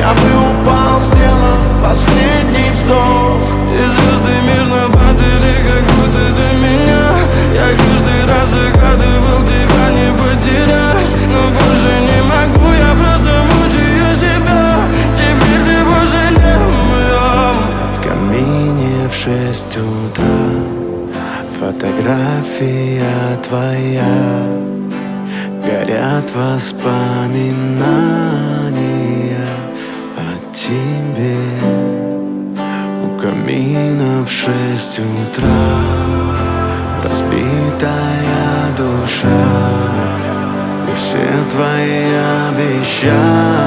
Я бы упал, сделав последний вздох. И звезды мирно падали, как будто до меня. Я каждый раз загадывал тебя не потерять, но больше не могу, я просто мучаю себя. Теперь ты больше не моя. В камине в 6 утра фотография твоя. Горят воспоминания о тебе. У камина в 6 утра разбитая душа, и все твои обещания